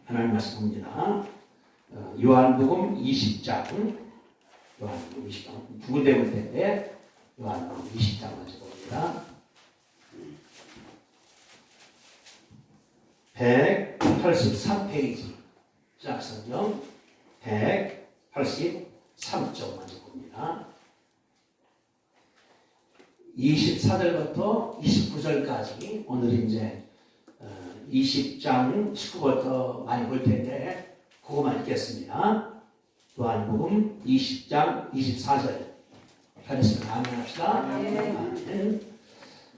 하나님 말씀입니다. 요한복음 20장, 요한복음 20장 두 군데 볼 텐데 요한복음 20장 먼저 봅니다. 183페이지 짝성경 183쪽 먼저 봅니다. 24절부터 29절까지 오늘 이제 20장 19부터 많이 볼 텐데 그거만 읽겠습니다. 요한복음 20장 24절 하겠습니다. 아멘 합시다. 아멘.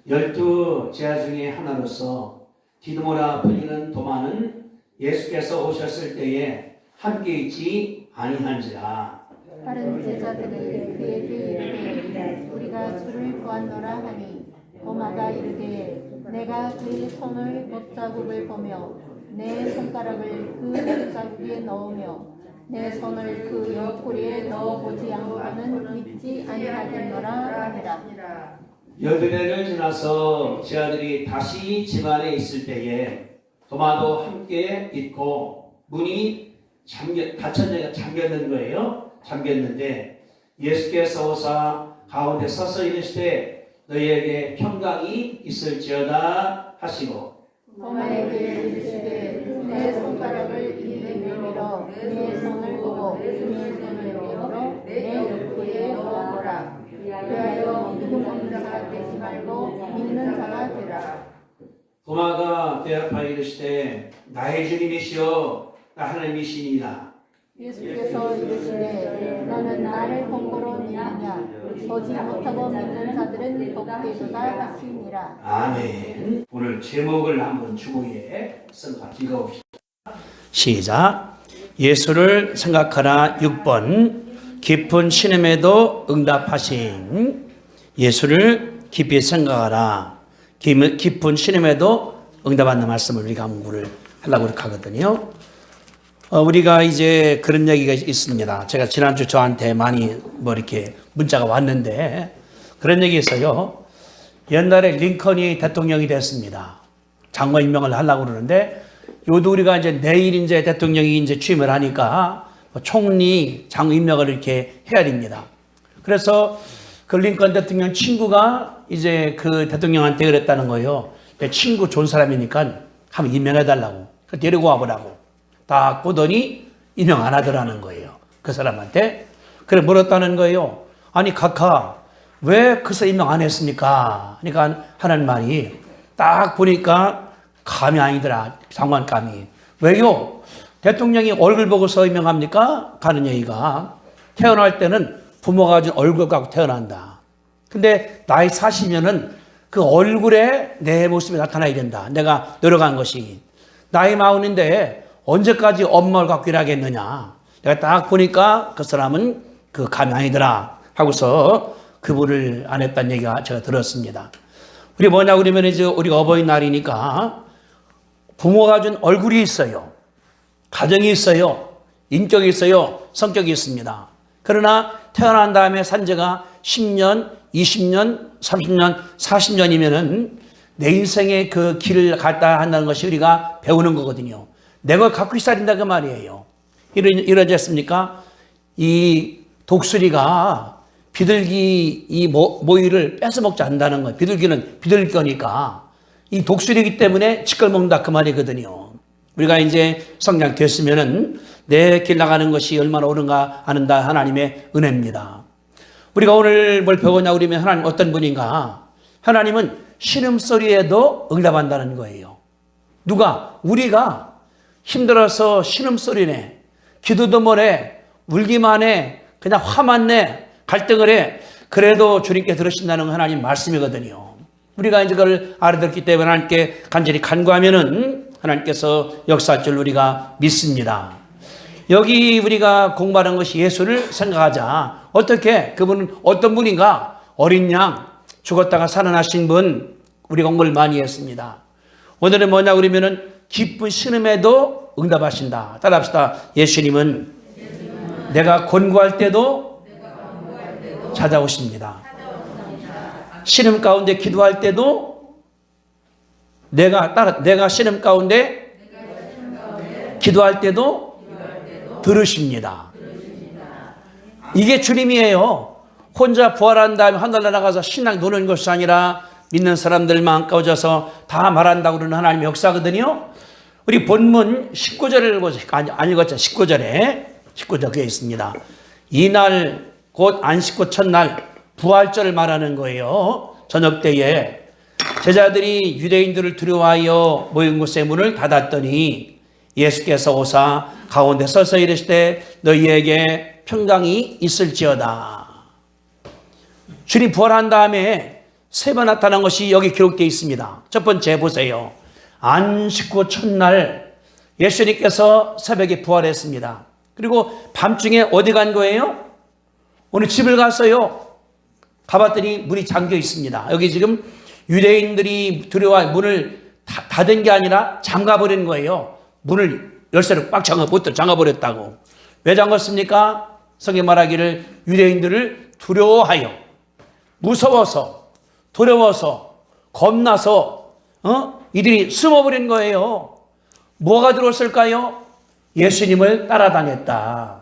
12 제자 중에 하나로서 디드모라 불리는 도마는 예수께서 오셨을 때에 함께 있지 아니한지라. 다른 제자들이 그에게 이르되 우리가 주를 보았노라 하니 도마가 이르되 내가 그의 손을 못자국을 보며 내 손가락을 그 못자국에 넣으며 내 손을 그 옆구리에 넣어보지 않고는 믿지 아니하겠노라 하니라. 열흘을 지나서 제자들이 다시 집안에 있을 때에 도마도 함께 있고 문이 잠겼는 거예요. 잠겼는데 예수께서 오사 가운데 서서 이르시되 너희에게 평강이 있을지어다 하시고 도마에게 이르시되 내 손가락을 이에 내밀어 내 손을 보고 내 손을 내밀어 내 옆구리에 넣어보라. 그리하여 믿는 자가 되지 말고 믿는 자가 되라. 도마가 대답하여 이르시되 나의 주님이시여 나 하나님이시니이다. 예수께서 이르시되 너는 나를 본거로 믿느냐 보지 못하고 믿는 자들은 복되도다 하시니라. 아멘. 오늘 제목을 한번 주보에 써서 읽어봅시다. 시작. 예수를 생각하라 6번 깊은 신음에도 응답하신. 예수를 깊이 생각하라 깊은 신음에도 응답하는 말씀을 우리가 공부를 하려고 그렇게 하거든요. 우리가 이제 그런 얘기가 있습니다. 제가 지난주 저한테 많이 이렇게 문자가 왔는데 그런 얘기 있어요. 옛날에 링컨이 대통령이 됐습니다. 장관 임명을 하려고 그러는데 요도 우리가 이제 내일 이제 대통령이 이제 취임을 하니까 총리 장 임명을 이렇게 해야 됩니다. 그래서 그 링컨 대통령 친구가 이제 그 대통령한테 그랬다는 거예요. 내 친구 좋은 사람이니까 한번 임명해 달라고. 데리고 와보라고. 딱 보더니 임명 안 하더라는 거예요. 그 사람한테. 그래 물었다는 거예요. 아니 각하 왜 그 사람 임명 안 했습니까? 그러니까 하는 말이 딱 보니까 감이 아니더라. 장관감이. 왜요? 대통령이 얼굴 보고서 임명합니까? 가는 얘기가 태어날 때는 부모가 준 얼굴 갖고 태어난다. 근데 나이 40이면은 그 얼굴에 내 모습이 나타나야 된다. 내가 노력한 것이. 나이 40인데 언제까지 엄마를 갖고 일하겠느냐. 내가 딱 보니까 그 사람은 그 감이 아니더라 하고서 그분을 안 했다는 얘기가 제가 들었습니다. 우리 뭐냐 그러면 이제 우리가 어버이날이니까 부모가 준 얼굴이 있어요. 가정이 있어요. 인격이 있어요. 성격이 있습니다. 그러나 태어난 다음에 산지가 10년, 20년, 30년, 40년이면은 내 인생의 그 길을 갔다 한다는 것이 우리가 배우는 거거든요. 내가 갖고 있어야 된다 그 말이에요. 이러지 않습니까? 이 독수리가 비둘기 이 모이를 뺏어 먹지 않는다는 거예요. 비둘기는 비둘기 거니까. 이 독수리이기 때문에 치걸 먹는다 그 말이거든요. 우리가 이제 성장됐으면은 내 길 나가는 것이 얼마나 옳은가 아는다 하나님의 은혜입니다. 우리가 오늘 뭘 배우냐 그러면 하나님 어떤 분인가? 하나님은 신음소리에도 응답한다는 거예요. 누가? 우리가 힘들어서 신음소리네, 기도도 못해, 울기만 해, 그냥 화만 내, 갈등을 해. 그래도 주님께 들으신다는 하나님 말씀이거든요. 우리가 이제 그걸 알아듣기 때문에 하나님께 간절히 간구하면은 하나님께서 역사할 줄 우리가 믿습니다. 여기 우리가 공부하는 것이 예수를 생각하자. 어떻게? 그분은 어떤 분인가? 어린 양, 죽었다가 살아나신 분, 우리가 공부를 많이 했습니다. 오늘은 뭐냐 그러면은 기쁜 신음에도 응답하신다. 따라합시다. 예수님은 내가 권고할 때도 찾아오십니다. 신음 가운데 기도할 때도 내가 신음 가운데 기도할 때도 들으십니다. 이게 주님이에요. 혼자 부활한 다음에 하늘 나가서 신랑 노는 것이 아니라 믿는 사람들만 가져서 다 말한다고 그러는 하나님의 역사거든요. 우리 본문 19절을 보세요. 안 읽었죠? 19절 그에 있습니다. 이날 곧 안식구 첫날 부활절을 말하는 거예요. 저녁 때에 제자들이 유대인들을 두려워하여 모인 곳의 문을 닫았더니 예수께서 오사 가운데 서서 이르시되 너희에게 평강이 있을지어다. 주님 부활한 다음에 세 번 나타난 것이 여기 기록되어 있습니다. 첫 번째 보세요. 안식구 첫날 예수님께서 새벽에 부활했습니다. 그리고 밤중에 어디 간 거예요? 오늘 집을 갔어요. 가봤더니 문이 잠겨 있습니다. 여기 지금 유대인들이 두려워 문을 닫은 게 아니라 잠가버린 거예요. 문을 열쇠로 꽉 잠가버렸다고. 왜 잠갔습니까? 성경 말하기를 유대인들을 두려워하여, 무서워서, 두려워서, 겁나서 이들이 숨어버린 거예요. 뭐가 들어왔을까요? 예수님을 따라다녔다.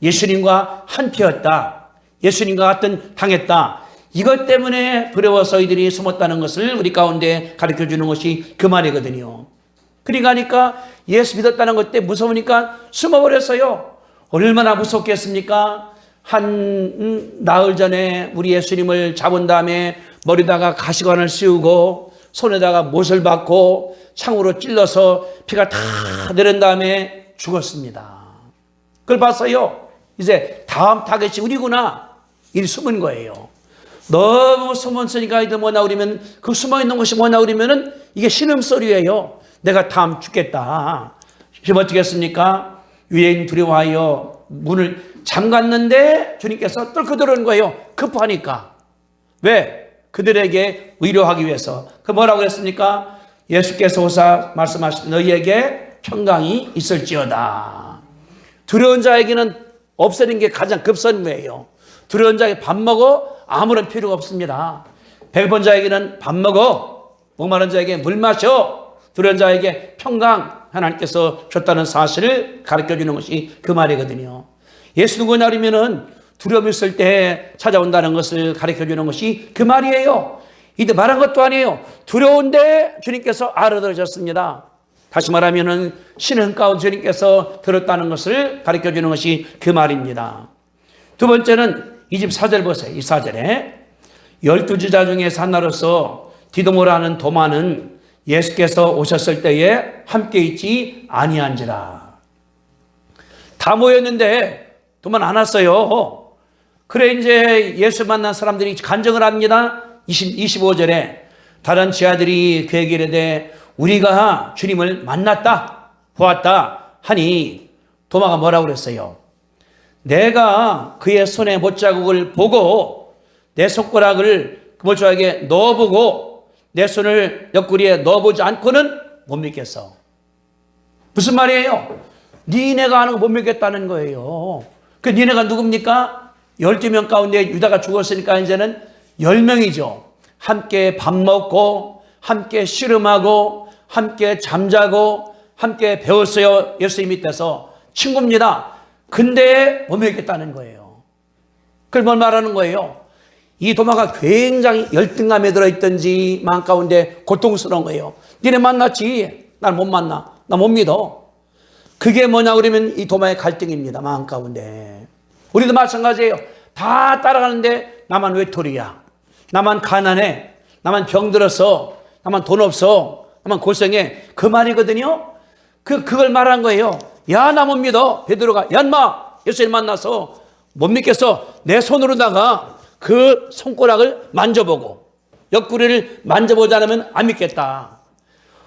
예수님과 한패였다. 예수님과 같은 당했다. 이것 때문에 두려워서 이들이 숨었다는 것을 우리 가운데 가르쳐주는 것이 그 말이거든요. 그러니까 예수 믿었다는 것 때문에 무서우니까 숨어버렸어요. 얼마나 무섭겠습니까? 한 나흘 전에 우리 예수님을 잡은 다음에 머리다가 가시관을 씌우고 손에다가 못을 박고 창으로 찔러서 피가 다 내린 다음에 죽었습니다. 그걸 봤어요. 이제 다음 타겟이 우리구나. 이 숨은 거예요. 너무 숨었으니까 이들 뭐냐 그러면 그 숨어있는 것이 뭐냐 그러면은 이게 신음소리예요. 내가 다음 죽겠다. 지금 어떻게 했습니까? 유대인 두려워하여 문을 잠갔는데 주님께서 뚫고 들어오는 거예요. 급하니까. 왜? 그들에게 위로하기 위해서. 그 뭐라고 했습니까? 예수께서 오사 말씀하시되 너희에게 평강이 있을지어다. 두려운 자에게는 없애는 게 가장 급선 거예요. 두려운 자에게 밥 먹어? 아무런 필요가 없습니다. 배고픈 자에게는 밥 먹어. 목마른 자에게 물 마셔. 두려운 자에게 평강 하나님께서 줬다는 사실을 가르쳐주는 것이 그 말이거든요. 예수 누구냐 그러면은 두려움이 있을 때 찾아온다는 것을 가르쳐주는 것이 그 말이에요. 이때 말한 것도 아니에요. 두려운데 주님께서 알아들으셨습니다. 다시 말하면은 신은 가운데 주님께서 들었다는 것을 가르쳐주는 것이 그 말입니다. 두 번째는 24절 보세요. 24절에 12제자 중에서 하나로서 디도모라 하는 도마는 예수께서 오셨을 때에 함께 있지 아니한지라. 다 모였는데 도마는 안 왔어요. 그래 이제 예수 만난 사람들이 간증을 합니다. 25절에 다른 지하들이 그에게 이르되 우리가 주님을 만났다 보았다 하니 도마가 뭐라고 그랬어요? 내가 그의 손에 못자국을 보고 내 손가락을 그 못자국에 넣어보고 내 손을 옆구리에 넣어보지 않고는 못 믿겠어. 무슨 말이에요? 니네가 하는 거 못 믿겠다는 거예요. 그 니네가 누굽니까? 12명 가운데 유다가 죽었으니까 이제는 10명이죠. 함께 밥 먹고 함께 씨름하고 함께 잠자고 함께 배웠어요. 예수님 밑에서 친구입니다. 근데 못 믿겠다는 거예요. 그걸 뭘 말하는 거예요? 이 도마가 굉장히 열등감에 들어있던지 마음 가운데 고통스러운 거예요. 니네 만났지? 날 못 만나. 나 못 믿어. 그게 뭐냐 그러면 이 도마의 갈등입니다. 마음 가운데. 우리도 마찬가지예요. 다 따라가는데 나만 외톨이야. 나만 가난해. 나만 병들었어. 나만 돈 없어. 나만 고생해. 그 말이거든요. 그걸 말한 거예요. 야, 나 못 믿어. 베드로가 야 인마 예수님 만나서 못 믿겠어. 내 손으로다가 그 손가락을 만져보고 옆구리를 만져보지 않으면 안 믿겠다.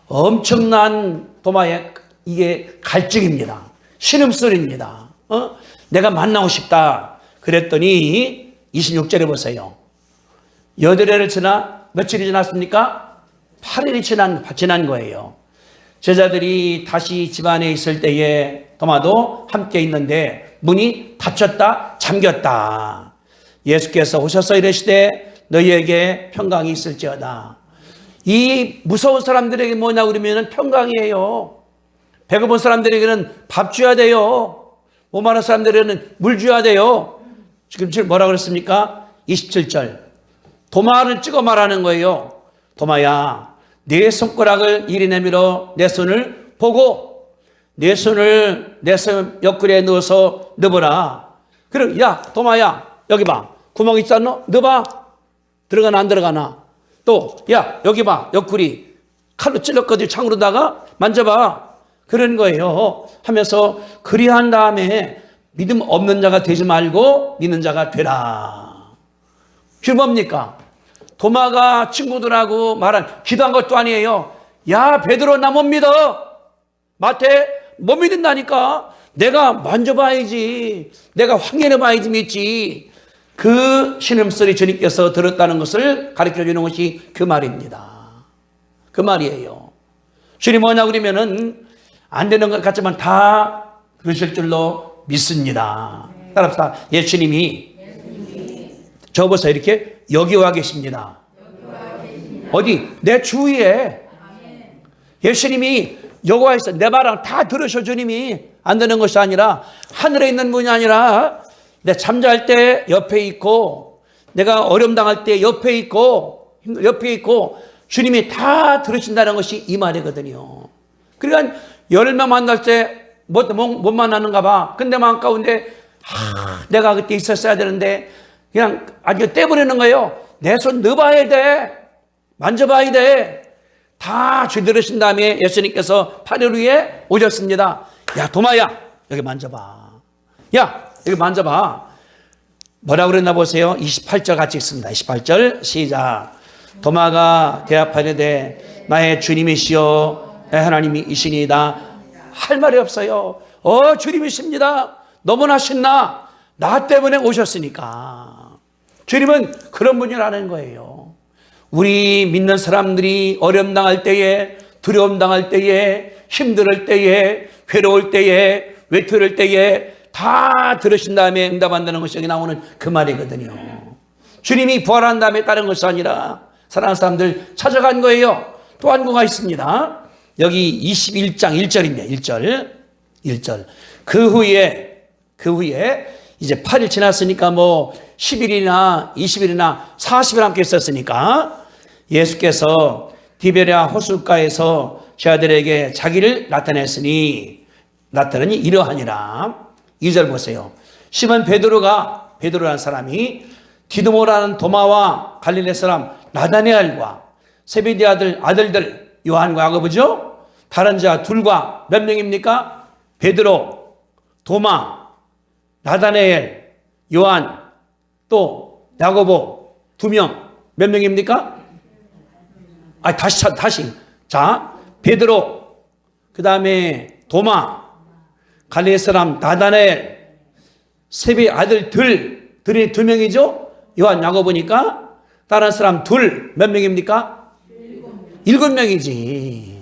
엄청난 도마의 이게 갈증입니다. 신음소리입니다. 내가 만나고 싶다. 그랬더니 26절에 보세요. 여드레를 지나 며칠이 지났습니까? 8일이 지난 거예요. 제자들이 다시 집안에 있을 때에 도마도 함께 있는데 문이 닫혔다 잠겼다. 예수께서 오셔서 이르시되 너희에게 평강이 있을지어다. 이 무서운 사람들에게 뭐냐 그러면 평강이에요. 배고픈 사람들에게는 밥 줘야 돼요. 오만한 사람들에게는 물 줘야 돼요. 지금 뭐라 그랬습니까? 27절. 도마를 찍어 말하는 거예요. 도마야, 내 손가락을 이리 내밀어 내 손을 보고 내 손을 내 손 옆구리에 넣어서 넣어보라. 그럼 야 도마야, 여기 봐, 구멍 있지 않노? 넣어봐. 들어가나 안 들어가나? 또 야 여기 봐, 옆구리 칼로 찔렀거든. 창으로다가 만져봐. 그런 거예요. 하면서 그리한 다음에 믿음 없는 자가 되지 말고 믿는 자가 되라. 그게 뭡니까? 도마가 친구들하고 말한 기도한 것도 아니에요. 야 베드로 나 못 믿어. 마태 못 믿는다니까. 내가 만져봐야지, 내가 확인해봐야지 믿지. 그 신음소리 주님께서 들었다는 것을 가르쳐주는 것이 그 말입니다. 그 말이에요. 주님 뭐냐 그러면은 안 되는 것 같지만 다 그러실 줄로 믿습니다. 따라합시다. 예수님이 저보서 이렇게 여기 와 계십니다. 어디? 내 주위에. 예수님이 여기 와 있어. 내 말을 다 들으셔. 주님이 안 되는 것이 아니라 하늘에 있는 분이 아니라 내 잠잘 때 옆에 있고 내가 어려움 당할 때 옆에 있고 주님이 다 들으신다는 것이 이 말이거든요. 그러니까 10명 만날 때 못 만나는가 봐. 근데 마음 가운데 내가 그때 있었어야 되는데 그냥 아주 떼버리는 거예요. 내 손 넣어봐야 돼. 만져봐야 돼. 다 주 들으신 다음에 예수님께서 8일 후에 오셨습니다. 야 도마야 여기 만져봐. 야 여기 만져봐. 뭐라 그랬나 보세요. 28절 같이 읽습니다. 28절 시작. 도마가 대답하려되 나의 주님이시여 내 하나님이시니이다. 할 말이 없어요. 주님이십니다. 너무나 신나. 나 때문에 오셨으니까. 주님은 그런 분이라는 거예요. 우리 믿는 사람들이 어려움 당할 때에, 두려움 당할 때에, 힘들 때에, 괴로울 때에, 외톨을 때에 다 들으신 다음에 응답한다는 것이 여기 나오는 그 말이거든요. 주님이 부활한 다음에 다른 것이 아니라 사랑하는 사람들 찾아간 거예요. 또 한 구가 있습니다. 여기 21장 1절입니다. 1절. 그 후에 이제 8일 지났으니까 뭐 10일이나 20일이나 40일 함께 있었으니까 예수께서 디베랴 호숫가에서 제자들에게 자기를 나타내니 이러하니라. 2절 보세요. 시몬 베드로라는 사람이 디도모라는 도마와 갈릴리 사람 나다네엘과 세베대 아들들 요한과 야고보죠. 다른 자 둘과 몇 명입니까? 베드로, 도마, 나다네엘, 요한, 또 야고보 2명. 몇 명입니까? 다시. 자, 베드로, 그 다음에 도마, 갈릴리 사람 나다네엘, 세베 아들들이 2명이죠. 요한, 야고보니까 다른 사람 둘. 몇 명입니까? 7명이지.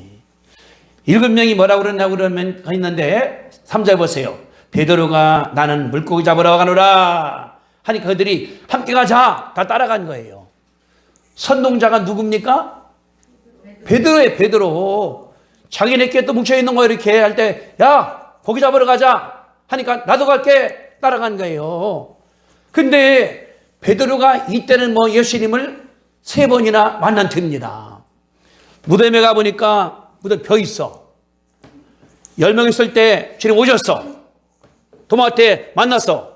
7명이 뭐라고 그러냐고 그러면 있는데 3절 보세요. 베드로가 나는 물고기 잡으러 가노라 하니까 그들이 함께 가자. 다 따라간 거예요. 선동자가 누굽니까? 베드로예요. 베드로. 자기네끼리 또 뭉쳐있는 거 이렇게 할 때 야 고기 잡으러 가자 하니까 나도 갈게. 따라간 거예요. 근데 베드로가 이때는 뭐 예수님을 3번이나 만난답니다. 무덤에 가보니까 무덤 벼 있어. 10명 있을 때 주님 오셨어. 도마한테 만났어.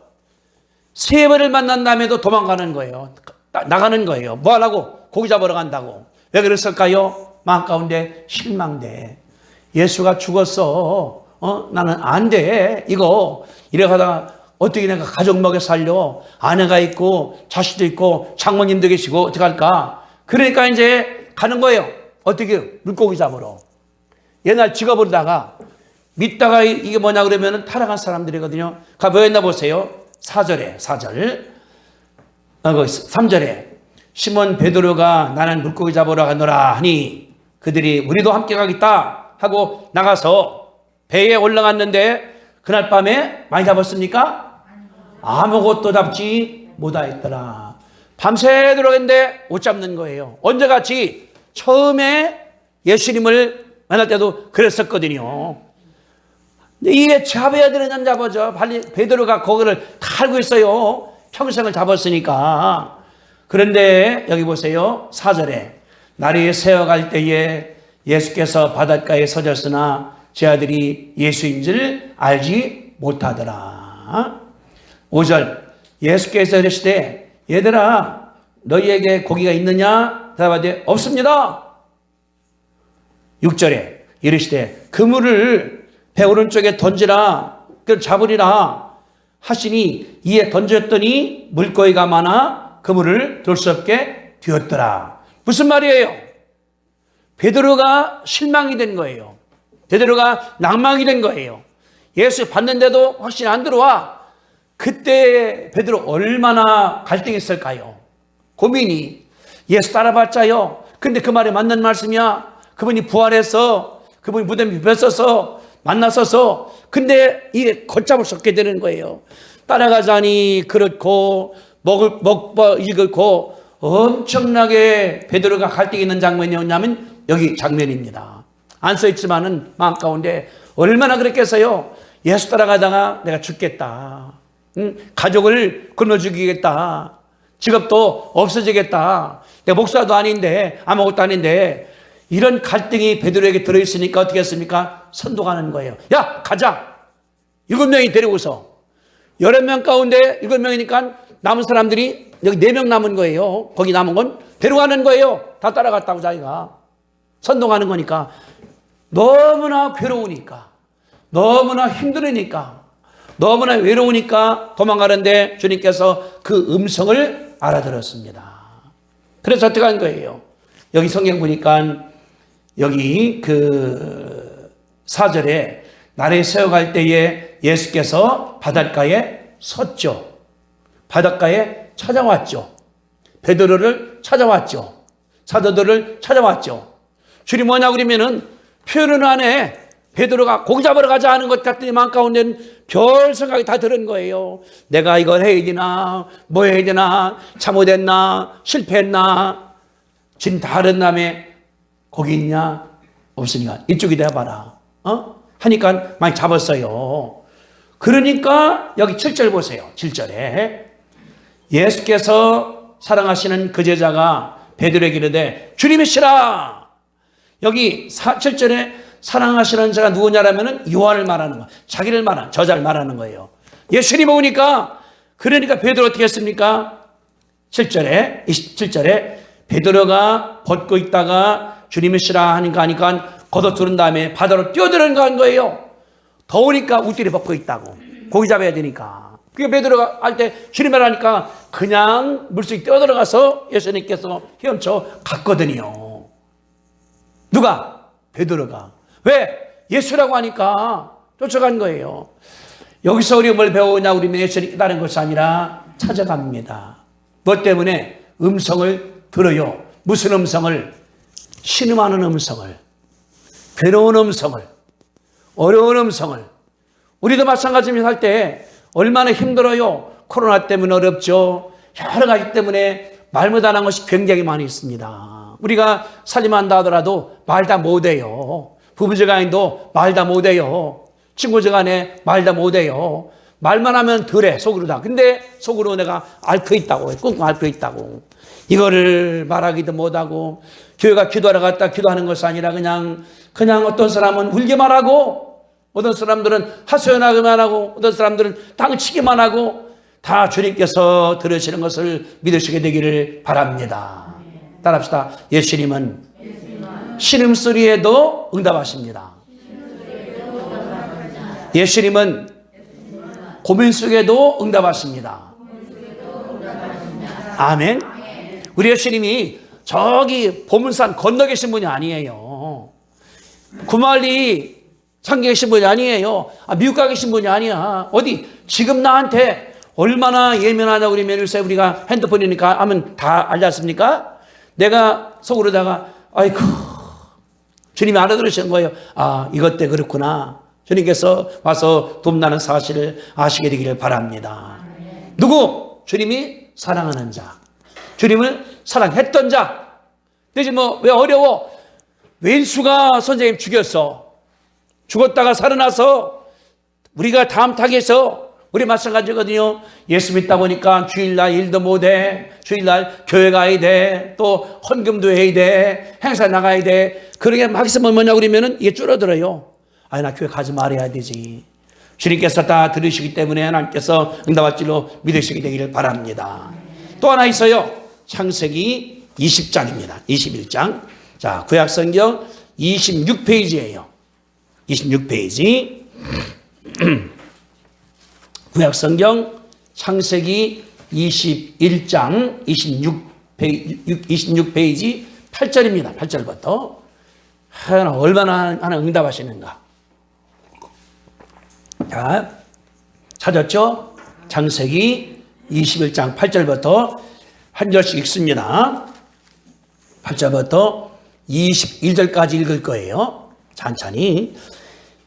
3번을 만난 다음에도 도망가는 거예요. 나가는 거예요. 뭐 하려고? 고기 잡으러 간다고. 왜 그랬을까요? 마음 가운데 실망돼. 예수가 죽었어. 나는 안 돼. 이래 가다가 어떻게 내가 가족 먹여 살려? 아내가 있고 자식도 있고 장모님도 계시고 어떡할까? 그러니까 이제 가는 거예요. 어떻게? 물고기 잡으러. 옛날 직업으로다가 믿다가 이게 뭐냐 그러면 타락한 사람들이거든요. 뭐였나 보세요. 4절 3절에 시몬 베드로가 나는 물고기 잡으러 가노라 하니 그들이 우리도 함께 가겠다 하고 나가서 배에 올라갔는데 그날 밤에 많이 잡았습니까? 아무것도 잡지 못하였더라. 밤새 들어갔는데 못 잡는 거예요. 언제 같이 처음에 예수님을 만날 때도 그랬었거든요. 이게 잡아야 되는 잡아죠. 빨리 베드로가 거기를 다 알고 있어요. 평생을 잡았으니까. 그런데 여기 보세요. 4절에 날이 새어갈 때에 예수께서 바닷가에 서졌으나 제 아들이 예수인 줄 알지 못하더라. 5절 예수께서 이르시되 얘들아 너희에게 고기가 있느냐? 대답하되 없습니다. 6절에 이르시되 그물을 배 오른쪽에 던지라 그걸 잡으리라 하시니 이에 던졌더니 물고기가 많아 그물을 들 수 없게 되었더라. 무슨 말이에요? 베드로가 실망이 된 거예요. 베드로가 낭망이 된 거예요. 예수 봤는데도 확신이 안 들어와. 그때 베드로 얼마나 갈등했을까요? 고민이. 예수 따라봤자요. 근데 그 말이 맞는 말씀이야. 그분이 부활해서 그분이 무덤에 뵙어서 만났어서 근데 이게 걷잡을 수 없게 되는 거예요. 따라가자니 그렇고 읽고 엄청나게 베드로가 갈등이 있는 장면이 뭐냐면 여기 장면입니다. 안 써있지만은 마음 가운데 얼마나 그랬겠어요. 예수 따라가다가 내가 죽겠다. 가족을 끊어 죽이겠다. 직업도 없어지겠다. 내가 목사도 아닌데 아무것도 아닌데 이런 갈등이 베드로에게 들어있으니까 어떻게 했습니까? 선동하는 거예요. 야 가자. 7명이 데리고서 11명 가운데 7명이니까 남은 사람들이 여기 4명 남은 거예요. 거기 남은 건 데려가는 거예요. 다 따라갔다고 자기가. 선동하는 거니까. 너무나 괴로우니까 너무나 힘들으니까 너무나 외로우니까 도망가는데 주님께서 그 음성을 알아들었습니다. 그래서 어떻게 한 거예요? 여기 성경 보니까 여기 그 4절에 날에 새어갈 때에 예수께서 바닷가에 섰죠. 바닷가에 찾아왔죠. 베드로를 찾아왔죠. 사도들을 찾아왔죠. 주님 뭐냐 그러면은 표현은 안 해. 베드로가 고기 잡으러 가자 하는 것 같더니 마음 가운데는 별 생각이 다 드는 거예요. 내가 이걸 해야 되나 뭐 해야 되나 잘못했나 실패했나 지금 다른 남의 고기 있냐 없으니까 이쪽이 돼봐라 하니까 많이 잡았어요. 그러니까 여기 7절 보세요. 7절에 예수께서 사랑하시는 그 제자가 베드로에게 이르되 주님이시라. 여기 7절에 사랑하시는 자가 누구냐라면은 요한을 말하는 거, 자기를 말하는 저자를 말하는 거예요. 예수님 오니까 그러니까 베드로 어떻게 했습니까? 27절에 베드로가 벗고 있다가 주님이시라 하니까 걷어들은 다음에 바다로 뛰어들어간 거예요. 더우니까 웃들이 벗고 있다고. 고기 잡아야 되니까. 그게 베드로가 할 때 주님을 하니까 그냥 물속에 뛰어들어가서 예수님께서 헤엄쳐 갔거든요. 누가? 베드로가. 왜? 예수라고 하니까 쫓아간 거예요. 여기서 우리 뭘 배우냐 그러면 예수를 깨달은 것이 아니라 찾아갑니다. 뭐 때문에? 음성을 들어요. 무슨 음성을? 신음하는 음성을, 괴로운 음성을, 어려운 음성을. 우리도 마찬가지입니다. 할 때 얼마나 힘들어요. 코로나 때문에 어렵죠. 여러 가지 때문에 말 못하는 것이 굉장히 많이 있습니다. 우리가 살림한다 하더라도 말 다 못해요. 부부지간에도 말 다 못해요. 친구지간에 말 다 못해요. 말만 하면 덜해 속으로 다. 근데 속으로 내가 앓고 있다고, 끙끙 앓고 있다고. 이거를 말하기도 못하고 교회가 기도하러 갔다 기도하는 것이 아니라 그냥 어떤 사람은 울기만 하고 어떤 사람들은 하소연하기만 하고 어떤 사람들은 땅치기만 하고 다 주님께서 들으시는 것을 믿으시게 되기를 바랍니다. 따라합시다. 예수님은 신음소리에도 응답하십니다. 예수님은 고민 속에도 응답하십니다. 아멘. 우리 예수님이 저기 보문산 건너 계신 분이 아니에요. 구말리 상계 계신 분이 아니에요. 미국 가 계신 분이 아니야. 어디 지금 나한테 얼마나 예민하냐고 그러면 요새 우리가 핸드폰이니까 하면 다 알지 않습니까? 내가 속으로다가 아이고 주님이 알아들으시는 거예요. 아 이것 때 그렇구나. 주님께서 와서 돕나는 사실을 아시게 되기를 바랍니다. 누구? 주님이 사랑하는 자. 주님을 사랑했던 자. 되지 뭐 왜 어려워? 왼수가 선생님 죽였어. 죽었다가 살아나서 우리가 다음 타겟에서 우리 마찬가지거든요. 예수 믿다 보니까 주일날 일도 못해. 주일날 교회 가야 돼. 또 헌금도 해야 돼. 행사 나가야 돼. 그러게 막 있으면 뭐냐 그러면은 이게 줄어들어요. 아니 나 교회 가지 말아야 되지. 주님께서 다 들으시기 때문에 하나님께서 응답할 줄로 믿으시게 되기를 바랍니다. 또 하나 있어요. 창세기 20장입니다. 21장. 자, 구약성경 26페이지예요. 26페이지. 구약성경 창세기 21장 26페이지 8절입니다. 8절부터. 얼마나 하나 응답하시는가. 자, 찾았죠? 창세기 21장 8절부터 한 절씩 읽습니다. 8절부터 21절까지 읽을 거예요. 천천히.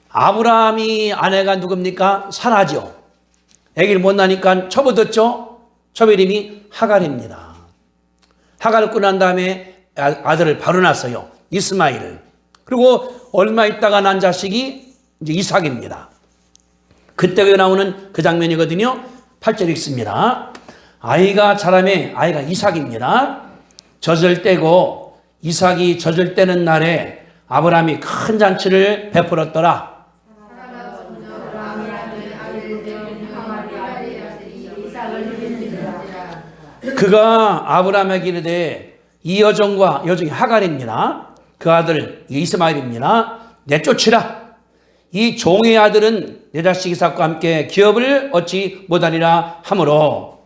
아브라함이 아내가 누굽니까? 사라죠. 아기를 못 낳으니까 첩을 얻었죠. 첩의 이름이 하갈입니다. 하갈을 꾸고 난 다음에 아들을 바로 낳았어요. 이스마엘을. 그리고 얼마 있다가 난 자식이 이제 이삭입니다. 그때 나오는 그 장면이거든요. 8절 읽습니다. 아이가 자라매 아이가 이삭입니다. 젖을 떼고 이삭이 젖을 떼는 날에 아브라함이 큰 잔치를 베풀었더라. 그가 아브라함에게 이르되 이 여종과 여종이 하갈입니다. 그 아들 이스마엘입니다. 내쫓으라. 이 종의 아들은 내 자식 이삭과 함께 기업을 얻지 못하리라 하므로.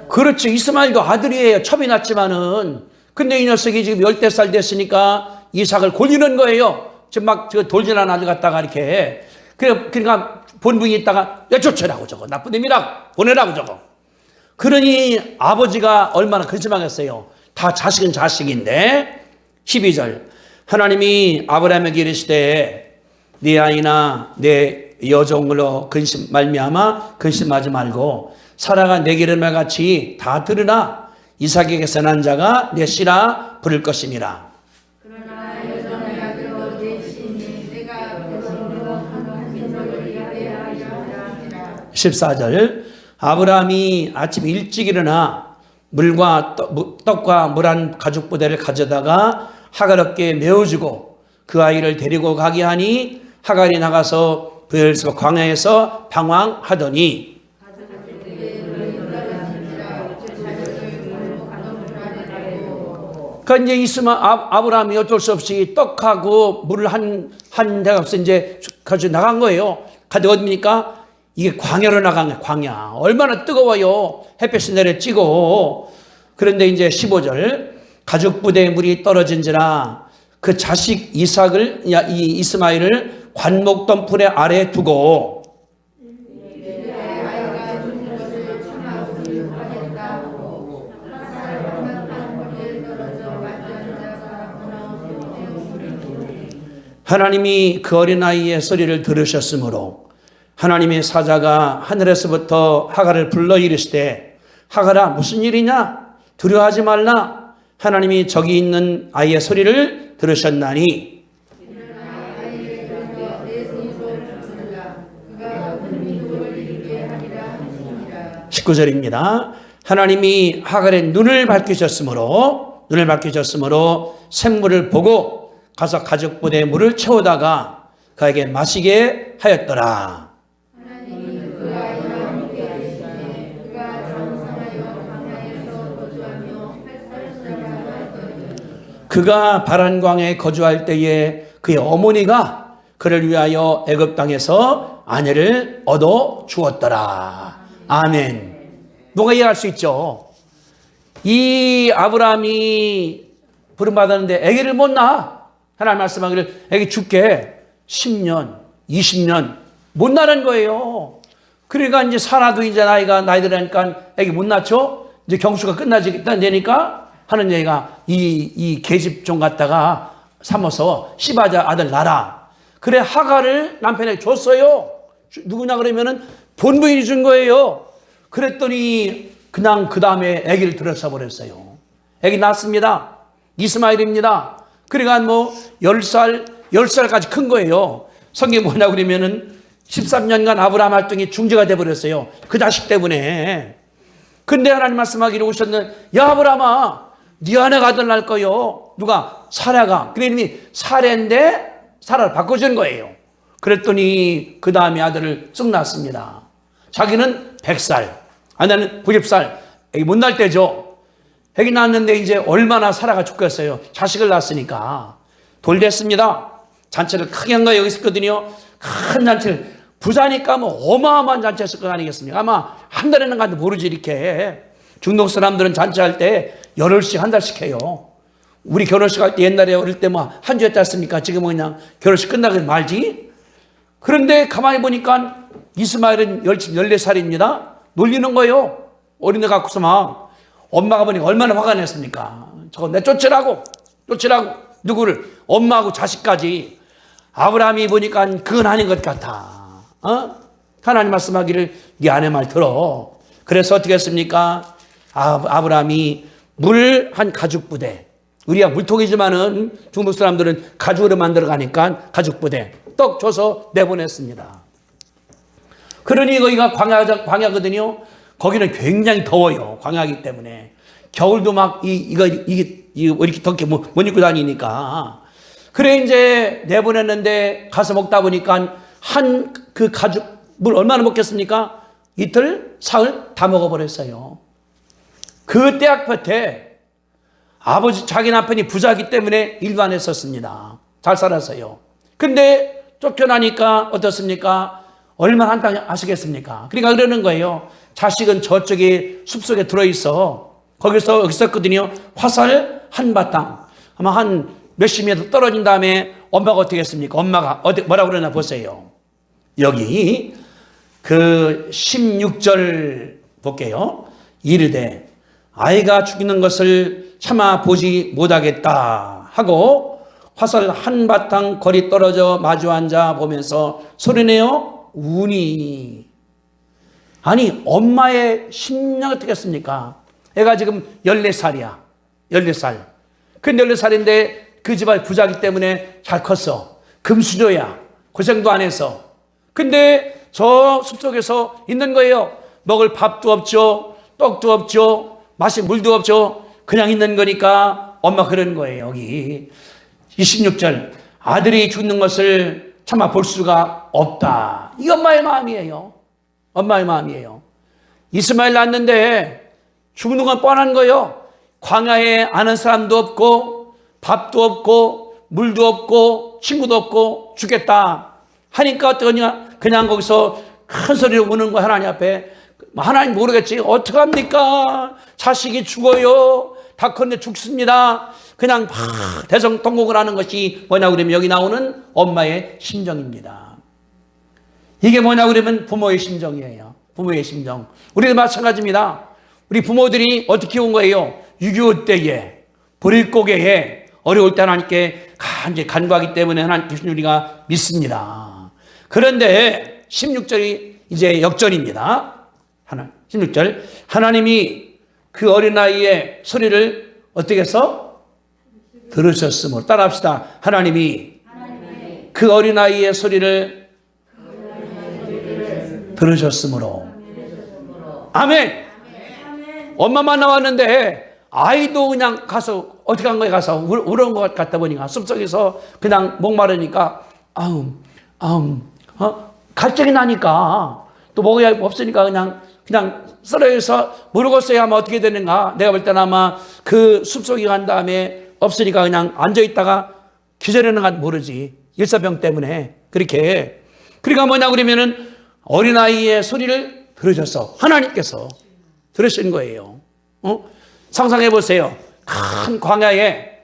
그렇죠. 이스마엘도 아들이에요. 첩이 났지만은. 근데 이 녀석이 지금 10살 됐으니까 이삭을 골리는 거예요. 지금 막 돌진한 아들 갖다가 이렇게. 그러니까 본분이 있다가 내쫓으라고 저거. 나쁜 놈이라고 보내라고 저거. 그러니 아버지가 얼마나 근심하겠어요. 다 자식은 자식인데. 12절. 하나님이 아브라함에게 이르시되 네 아이나 내 여종으로 말미암아 근심하지 말고 사라가 내 기름과 같이 다 들으나 이삭에게서 난 자가 내 씨라 부를 것이니라. 그러나 여종의 아들로 내 씨니 내가 그 신으로 한 민족을 위하여 하리라. 14절. 아브라함이 아침 일찍 일어나 물과 떡과 물 한 가죽 부대를 가져다가 하갈 어깨에 메어주고 그 아이를 데리고 가게 하니 하갈이 나가서 브엘세바 광야에서 방황하더니. 그러니까 이제 아브라함이 어쩔 수 없이 떡하고 물을 한 데가 없어 이제 가지고 나간 거예요. 근데 어디입니까? 이게 광야로 나간 거예요. 광야. 얼마나 뜨거워요. 햇볕이 내려찌고. 그런데 이제 15절. 가죽 부대에 물이 떨어진지라 그 자식 이삭을 이 이스마엘을 관목 풀의 아래에 두고. 하나님이 그 어린아이의 소리를 들으셨으므로 하나님의 사자가 하늘에서부터 하갈을 불러 이르시되 하갈아 무슨 일이냐 두려워하지 말라. 하나님이 저기 있는 아이의 소리를 들으셨나니. 19절입니다. 하나님이 하갈의 눈을 밝히셨으므로 샘물을 보고 가서 가죽 부대에 물을 채우다가 그에게 마시게 하였더라. 그가 바란광에 거주할 때에 그의 어머니가 그를 위하여 애굽 땅에서 아내를 얻어 주었더라. 아멘. 누가 이해할 수 있죠? 이 아브라함이 부름받았는데 아기를 못 낳아. 하나님 말씀하기를 아기 줄게. 10년, 20년 못 낳는 거예요. 그러니까 이제 사라도 이제 나이 들으니까 아기 못 낳죠? 이제 경수가 끝나니까 하는 얘기가 이 계집종 갖다가 삼아서 시바자 아들 낳아라. 그래 하갈을 남편에게 줬어요. 누구냐 그러면은 본부인이 준 거예요. 그랬더니 그냥 그 다음에 아기를 들여서 버렸어요. 아기 낳습니다. 이스마엘입니다. 그러니까 뭐 10살까지 큰 거예요. 성경이 뭐냐고 그러면은 13년간 아브라함 활동이 중지가 돼버렸어요. 그 자식 때문에. 근데 하나님 말씀하기를 오셨는, 야 아브라함아, 네 아내가 아들 낳을 거요. 누가? 사라가. 그러니 사라인데 사라를 바꿔준 거예요. 그랬더니 그 다음에 아들을 쑥 낳았습니다. 자기는 100살, 아내는 90살. 애기 못 낳을 때죠. 애기 낳았는데 이제 얼마나 사라가 죽겠어요. 자식을 낳았으니까. 돌 됐습니다. 잔치를 크게 한 거예요. 여기 있었거든요. 큰 잔치를. 부자니까 뭐 어마어마한 잔치했을 거 아니겠습니까? 아마 한 달에는 가도 모르지 이렇게. 중동 사람들은 잔치할 때 열흘씩 한 달씩 해요. 우리 결혼식 할 때 옛날에 어릴 때 뭐 한 주 했지 않습니까? 지금은 그냥 결혼식 끝나고 말지. 그런데 가만히 보니까 이스마엘은 14살입니다. 놀리는 거예요. 어린애 갖고서 막. 엄마가 보니까 얼마나 화가 냈습니까? 저거 내 쫓으라고. 누구를? 엄마하고 자식까지. 아브라함이 보니까 그건 아닌 것 같아. 하나님 말씀하기를 네 아내 말 들어. 그래서 어떻게 했습니까? 아브라함이 물 한 가죽 부대. 우리가 물통이지만은 중국 사람들은 가죽으로 만들어 가니까 가죽 부대. 떡 줘서 내보냈습니다. 그러니 거기가 광야거든요. 거기는 굉장히 더워요. 광야이기 때문에. 겨울도 막 이게 이렇게 덥게 못 입고 다니니까. 그래 이제 내보냈는데 가서 먹다 보니까 한 그 가죽 물 얼마나 먹겠습니까? 이틀, 사흘 다 먹어버렸어요. 그 때 끝에 자기 남편이 부자이기 때문에 일도 안 했었습니다. 잘 살았어요. 근데 쫓겨나니까 어떻습니까? 얼마나 한탕 하시겠습니까? 그러니까 그러는 거예요. 자식은 저쪽에 숲속에 들어있어. 거기서 있었거든요. 화살 한 바탕. 아마 한 몇십 미터 떨어진 다음에 엄마가 어떻게 했습니까? 엄마가 뭐라고 그러나 보세요. 여기 그 16절 볼게요. 이르되 아이가 죽이는 것을 참아 보지 못하겠다 하고 화살 한 바탕 거리 떨어져 마주 앉아 보면서 소리내어 우니. 아니 엄마의 심령 어떻게 했습니까? 애가 지금 14살이야. 14살. 근데 14살인데 그 집안 부자기 때문에 잘 컸어. 금수저야. 고생도 안 해서. 근데 저 숲속에서 있는 거예요. 먹을 밥도 없죠. 떡도 없죠. 마실 물도 없죠. 그냥 있는 거니까 엄마 그런 거예요. 여기 26절 아들이 죽는 것을 참아 볼 수가 없다. 이 엄마의 마음이에요. 엄마의 마음이에요. 이스마엘 낳았는데 죽는 건 뻔한 거예요. 광야에 아는 사람도 없고 밥도 없고 물도 없고 친구도 없고 죽겠다 하니까 어떠냐? 그냥 거기서 큰 소리로 우는 거야. 하나님 앞에. 하나님 모르겠지. 어떡합니까? 자식이 죽어요. 다 컸는데 죽습니다. 그냥 막 대성통곡을 하는 것이 뭐냐고 그러면 여기 나오는 엄마의 심정입니다. 이게 뭐냐고 그러면 부모의 심정이에요. 부모의 심정. 우리도 마찬가지입니다. 우리 부모들이 어떻게 온 거예요? 6.25 때에 불일고개에 어려울 때 하나님께 간구하기 때문에 하나님께 우리가 믿습니다. 그런데 16절이 이제 역전입니다. 16절 하나님이 그 어린아이의 소리를 어떻게 해서 들으셨으므로 따라합시다. 하나님이 그 어린아이의 소리를 들으셨으므로. 아멘. 엄마만 나왔는데 아이도 그냥 가서 어떻게 한 거에 가서 울은 것 같다 보니까 숲속에서 그냥 목마르니까 갈증이 나니까 또 먹어야 없으니까 그냥 쓰러져서 모르겠어요 하면 어떻게 되는가. 내가 볼 때는 아마 그 숲속에 간 다음에 없으니까 그냥 앉아있다가 기절하는 건 모르지. 일사병 때문에 그렇게. 그러니까 뭐냐 그러면은 어린아이의 소리를 들으셨어. 하나님께서 들으신 거예요. 상상해 보세요. 큰 광야에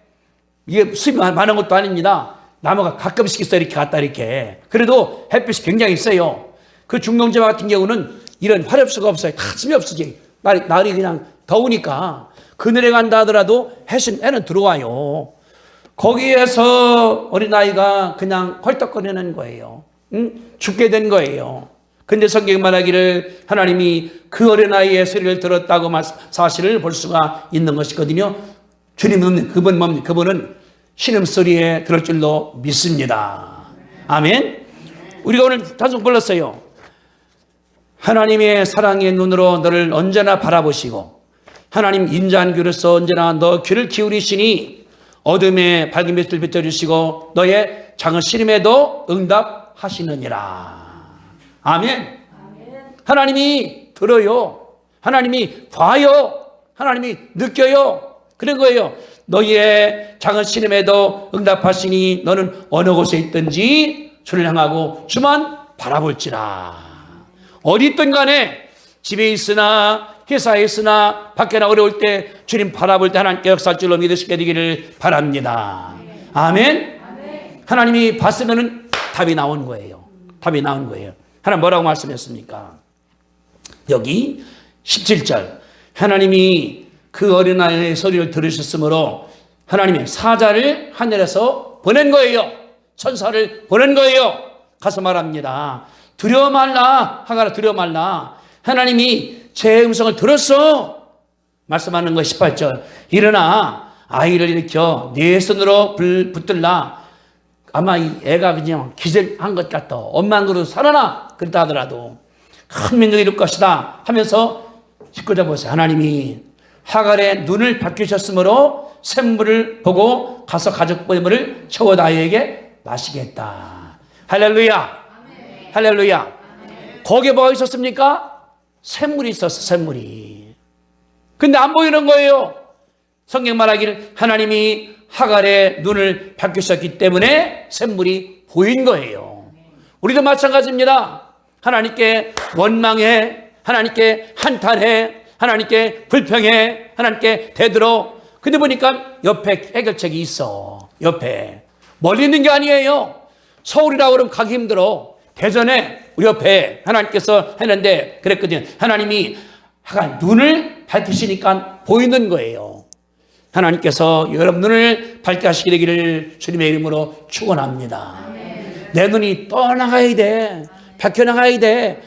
이게 숲이 많은 것도 아닙니다. 나무가 가끔씩 있어 이렇게 갔다 이렇게. 그래도 햇빛이 굉장히 세요. 그 중동지방 같은 경우는 이런 화렵수가 없어요. 다 틈이 없으지. 날이 그냥 더우니까 그늘에 간다 하더라도 해는 들어와요. 거기에서 어린아이가 그냥 헐떡거리는 거예요. 죽게 된 거예요. 근데 성경이 말하기를 하나님이 그 어린아이의 소리를 들었다고 사실을 볼 수가 있는 것이거든요. 주님은 그분은 신음소리에 들을 줄로 믿습니다. 아멘. 우리가 오늘 단속 불렀어요. 하나님의 사랑의 눈으로 너를 언제나 바라보시고 하나님 인자한 귀로서 언제나 너 귀를 기울이시니 어둠에 밝은 빛을 비춰주시고 너의 작은 시름에도 응답하시느니라. 아멘. 하나님이 들어요. 하나님이 봐요. 하나님이 느껴요. 그런 거예요. 너희의 작은 시름에도 응답하시니 너는 어느 곳에 있든지 주를 향하고 주만 바라볼지라. 어디 있든 간에 집에 있으나 회사에 있으나 밖에나 어려울 때 주님 바라볼 때 하나님께 역사할 줄로 믿으시게 되기를 바랍니다. 아멘. 하나님이 봤으면 답이 나온 거예요. 답이 나온 거예요. 하나님 뭐라고 말씀했습니까? 여기 17절 하나님이 그 어린아이의 소리를 들으셨으므로 하나님의 사자를 하늘에서 보낸 거예요. 천사를 보낸 거예요. 가서 말합니다. 두려워 말라. 하가라 두려워 말라. 하나님이 제 음성을 들었어. 말씀하는 거 18절. 일어나 아이를 일으켜 네 손으로 붙들라. 아마 이 애가 그냥 기절한 것 같다. 엄만 그래도 살아나. 그렇다 하더라도 큰 민족이 이룰 것이다 하면서 19절 보세요. 하나님이 하갈의 눈을 밝히셨으므로 샘물을 보고 가서 가족보물을 채워 아이에게 마시겠다. 할렐루야. 할렐루야. 거기에 뭐가 있었습니까? 샘물이 있었어. 샘물이. 근데 안 보이는 거예요. 성경 말하기를 하나님이 하갈의 눈을 밝히셨기 때문에 샘물이 보인 거예요. 우리도 마찬가지입니다. 하나님께 원망해, 하나님께 한탄해, 하나님께 불평해, 하나님께 대들어. 근데 보니까 옆에 해결책이 있어. 옆에. 멀리 있는 게 아니에요. 서울이라고 그러면 가기 힘들어. 대전에 우리 옆에 하나님께서 했는데 그랬거든요. 하나님이 하간 눈을 밝히시니까 보이는 거예요. 하나님께서 여러분 눈을 밝게 하시게 되기를 주님의 이름으로 축원합니다. 내 눈이 떠나가야 돼. 밝혀나가야 돼.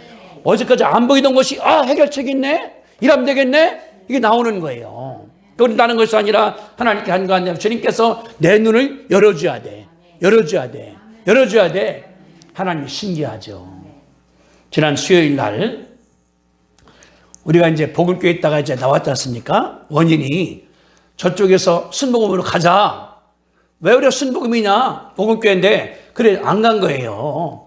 어제까지 안 보이던 것이 해결책이 있네. 이러면 되겠네. 이게 나오는 거예요. 그런다는 것이 아니라 하나님께 한가한데 주님께서 내 눈을 열어줘야 돼. 열어줘야 돼. 열어줘야 돼. 하나님이 신기하죠. 지난 수요일 날 우리가 이제 복음교회 있다가 이제 나왔지 않습니까? 원인이 저쪽에서 순복음으로 가자. 왜 우리가 순복음이냐? 복음교회인데 그래 안 간 거예요.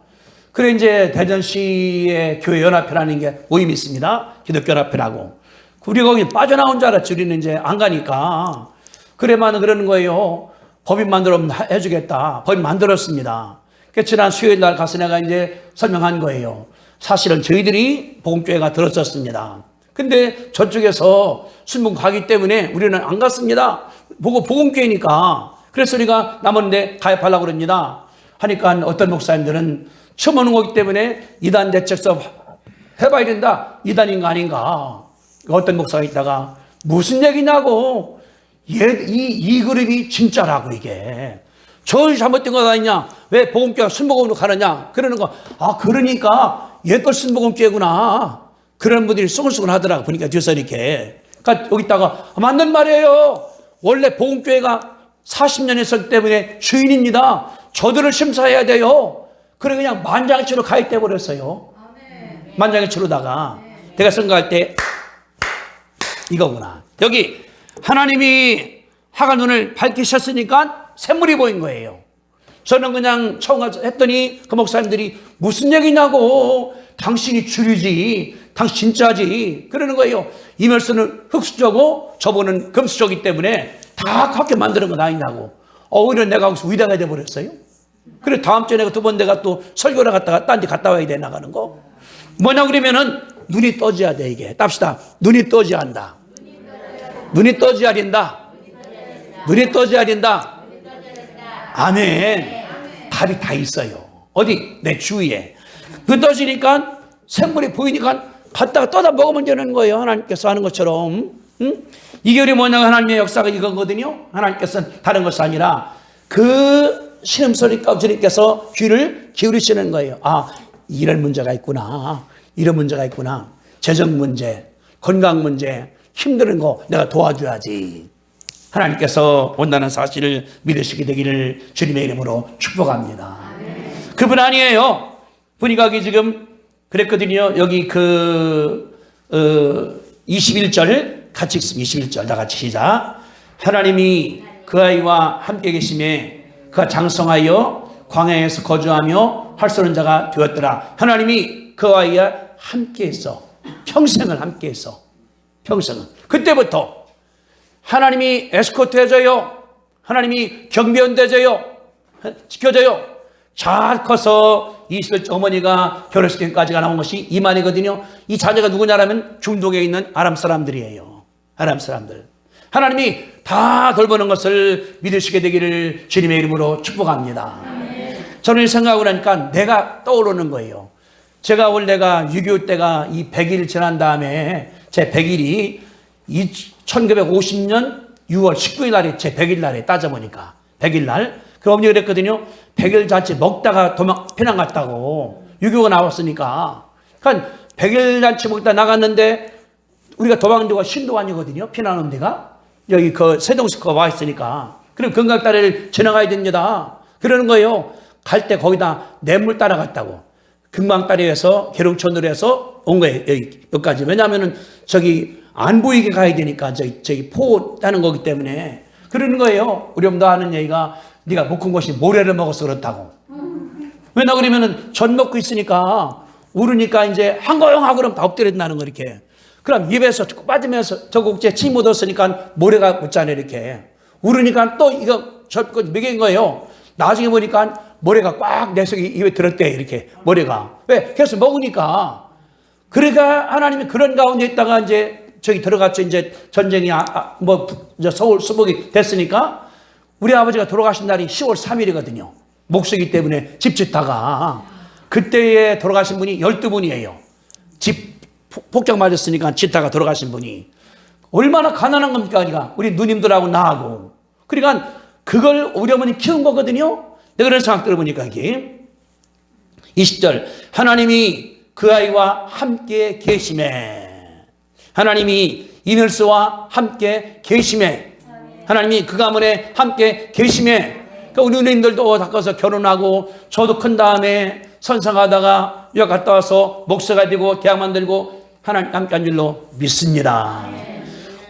그래 이제 대전시의 교회 연합회라는 게 모임이 있습니다. 기독교 연합회라고. 우리 거기 빠져나온 줄 알았지. 우리는 이제 안 가니까. 그래만 그러는 거예요. 법인 만들어 해주겠다. 법인 만들었습니다. 그래서 지난 수요일 날 가서 내가 이제 설명한 거예요. 사실은 저희들이 복음교회가 들었었습니다. 근데 저쪽에서 순복 가기 때문에 우리는 안 갔습니다. 복음교회니까. 그래서 우리가 남았는데 가입하려고 그럽니다. 하니까 어떤 목사님들은 처음 오는 거기 때문에 이단 대책서 해봐야 된다. 이단인가 아닌가. 어떤 목사가 있다가 무슨 얘기냐고. 이 그룹이 진짜라고 이게. 저 잘못된 거 아니냐. 왜 복음교회가 순복음으로 가느냐. 그러는 거. 그러니까 얘 또 순복음교회구나. 그런 분들이 수근수근 하더라고. 보니까 뒤에서 이렇게. 그러니까 여기다가 맞는 말이에요. 원래 복음교회가 40년 했었기 때문에 주인입니다. 저들을 심사해야 돼요. 그래 그냥 만장일치로 가입돼 버렸어요. 만장일치로다가 내가 생각할 때 이거구나. 여기 하나님이 하갈 눈을 밝히셨으니까 샘물이 보인 거예요. 저는 그냥 처음 가서 했더니 그 목사님들이 무슨 얘기냐고. 당신이 주류지. 당신 진짜지. 그러는 거예요. 이멜스는 흙수저고 저분은 금수저이기 때문에 다 그렇게 만드는 건 아니냐고. 오히려 내가 거기서 위대가 돼버렸어요. 그래 다음 주에 내가 두 번 내가 또 설교를 갔다가 딴 데 갔다 와야 돼. 나가는 거. 뭐냐 그러면은 눈이 떠져야 돼. 이게 답시다. 눈이 떠져야 한다. 눈이 떠져야 된다. 눈이 떠져야 된다. 아멘. 답이 다 있어요. 어디? 내 주위에. 눈 떠지니까 샘물이 보이니까 갔다가 떠다 먹으면 되는 거예요. 하나님께서 하는 것처럼. 이게 우리 뭐냐면 하나님의 역사가 이거거든요. 하나님께서는 다른 것이 아니라 그 신음소리가 주님께서 귀를 기울이시는 거예요. 이런 문제가 있구나. 이런 문제가 있구나. 재정 문제, 건강 문제, 힘든 거 내가 도와줘야지. 하나님께서 온다는 사실을 믿으시게 되기를 주님의 이름으로 축복합니다. 그분 아니에요. 보니까 여기 지금 그랬거든요. 여기 21절 같이 읽습니다. 21절 다 같이 시작. 하나님이 그 아이와 함께 계심에 그가 장성하여 광야에서 거주하며 활쏘는 자가 되었더라. 하나님이 그 아이와 함께했어. 평생을 함께했어. 평생을. 그때부터 하나님이 에스코트 해줘요. 하나님이 경비원돼줘요. 지켜줘요. 잘 커서 이스라엘 어머니가 결혼시키기까지가 나온 것이 이만이거든요. 이 자녀가 누구냐라면 중동에 있는 아람 사람들이에요. 아람 사람들. 하나님이 다 돌보는 것을 믿으시게 되기를 주님의 이름으로 축복합니다. 저는 생각을 하니까 내가 떠오르는 거예요. 제가 원래가 6.25 때가 이 100일 지난 다음에 제 100일이 1950년 6월 19일 날에 제 100일 날에 따져보니까 100일 날 그 어머니가 그랬거든요. 100일 잔치 먹다가 피난 갔다고 6.25가 나왔으니까 그러니까 100일 잔치 먹다 나갔는데 우리가 도망지고 신도관이거든요. 피난온 데가 여기 그 세동스커 와 있으니까 그럼 금강다리를 지나가야 됩니다. 그러는 거예요. 갈 때 거기다 냇물 따라갔다고 금강다리에서 계룡천으로 해서 온 거예요. 여기까지. 왜냐하면은 저기 안 보이게 가야 되니까 저기 포 따는 거기 때문에 그러는 거예요. 우리 엄마 하는 얘기가 네가 못 큰 것이 모래를 먹어서 그렇다고. 왜냐 그러면은 전 먹고 있으니까 우르니까 이제 한거용하고 그러면 다 엎드려진다는 거 이렇게. 그럼 입에서 빠지면서 저 곡지에 침 묻었으니까 모래가 묻잖아요 이렇게. 우르니까 또 이거 먹인 거예요. 나중에 보니까 모래가 꽉 내 속에 입에 들었대 이렇게 모래가. 왜? 계속 먹으니까. 그러니까 하나님이 그런 가운데 있다가 이제 저기 들어갔죠. 이제 전쟁이 이제 서울 수복이 됐으니까 우리 아버지가 돌아가신 날이 10월 3일이거든요. 목수기 때문에 집 짓다가 그때에 돌아가신 분이 12분이에요. 집 폭격 맞았으니까 짓다가 돌아가신 분이 얼마나 가난한 겁니까? 그러니까 우리 누님들하고 나하고. 그러니까 그걸 우리 어머니 키운 거거든요. 내가 그런 생각 들어보니까 이게 20절 하나님이 그 아이와 함께 계심에 하나님이 이늘스와 함께 계심에 하나님이 그 가문에 함께 계심에 그러니까 우리 누님들도 닦아서 결혼하고 저도 큰 다음에 선상하다가 유학 갔다 와서 목사가 되고 대학 만들고 하나님 함께 한 줄로 믿습니다.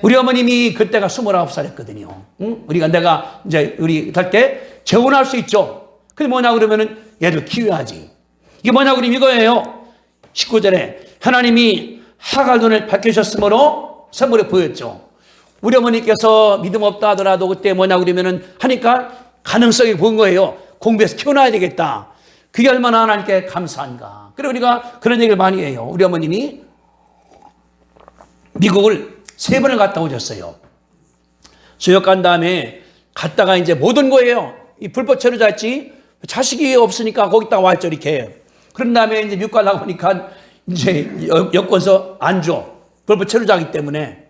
우리 어머님이 그때가 29살 했거든요. 응? 내가 이제 우리 갈 때 재혼할 수 있죠. 그게 뭐냐 그러면은 얘를 키워야지. 이게 뭐냐 그러면 이거예요. 19절에 하나님이 하갈 눈을 밝히셨으므로 선물을 보였죠. 우리 어머니께서 믿음 없다 하더라도 그때 뭐냐 그러면은 하니까 가능성이 보인 거예요. 공부해서 키워놔야 되겠다. 그게 얼마나 하나님께 감사한가. 그래 우리가 그런 얘기를 많이 해요. 우리 어머님이 미국을 3번을 갔다 오셨어요. 수역 간 다음에 갔다가 이제 못 온 거예요. 이 불법 체류자였지. 자식이 없으니까 거기다 왔죠 이렇게. 그런 다음에 이제 미국 가려고 보니까 이제 여권서 안 줘. 불법 체류자이기 때문에.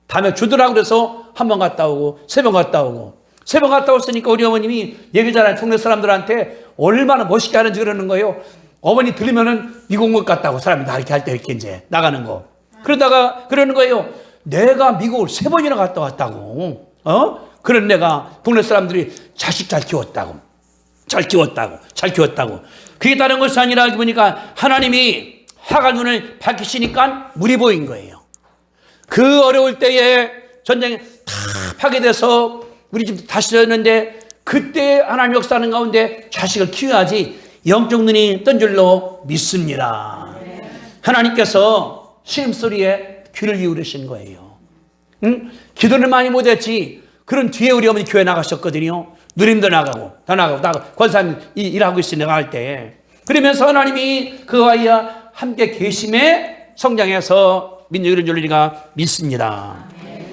다음에 주더라고 그래서 한 번 갔다 오고 3번 갔다 오고 3번 갔다 왔으니까 우리 어머님이 얘기 잘하는 동네 사람들한테 얼마나 멋있게 하는지 그러는 거예요. 어머니 들으면은 미국 못 갔다고 사람이 나 이렇게 할 때 이렇게 이제 나가는 거. 그러다가 그러는 거예요. 내가 미국을 3번이나 갔다 왔다고. 그런 내가 동네 사람들이 자식 잘 키웠다고. 잘 키웠다고. 그게 다른 것이 아니라 보니까 하나님이 하갈 눈을 밝히시니까 물이 보인 거예요. 그 어려울 때에 전쟁에 다 파괴돼서 우리 집 다시 졌는데 그때 하나님 역사하는 가운데 자식을 키워야지 영적 눈이 뜬 줄로 믿습니다. 하나님께서 시음소리에 귀를 기울이신 거예요. 응? 기도를 많이 못했지. 그런 뒤에 우리 어머니 교회 나가셨거든요. 누님도 나가고 다 나가고 권사님 일하고 있으니 나갈 때. 그러면서 하나님이 그 아이와 함께 계심에 성장해서 민족을 줄리가 믿습니다.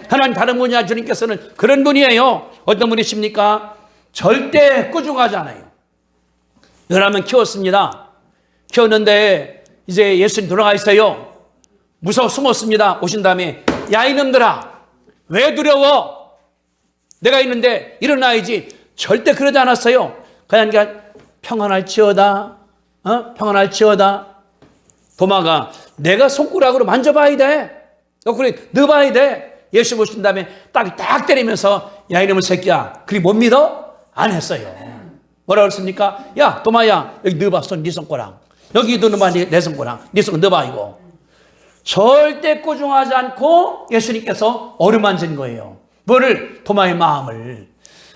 하나님 다른 분이 주님께서는 그런 분이에요. 어떤 분이십니까? 절대 꾸중하지 않아요. 여러분 키웠습니다. 키웠는데 이제 예수님 돌아가 있어요. 무서워 숨었습니다. 오신 다음에 야 이놈들아 왜 두려워? 내가 있는데 일어나야지. 절대 그러지 않았어요. 그냥 평안할지어다. 평안할지어다. 도마가 내가 손가락으로 만져봐야 돼. 그래 넣어봐야 돼. 예수 보신 다음에 딱 때리면서 야 이놈의 새끼야, 그리 못 믿어? 안 했어요. 뭐라고 했습니까? 야 도마야, 여기 넣어봐, 네 손가락. 여기도 넣어봐, 내 손가락. 네 손 넣어봐. 이거 절대 꾸중하지 않고 예수님께서 어루만진 거예요. 뭐를? 도마의 마음을.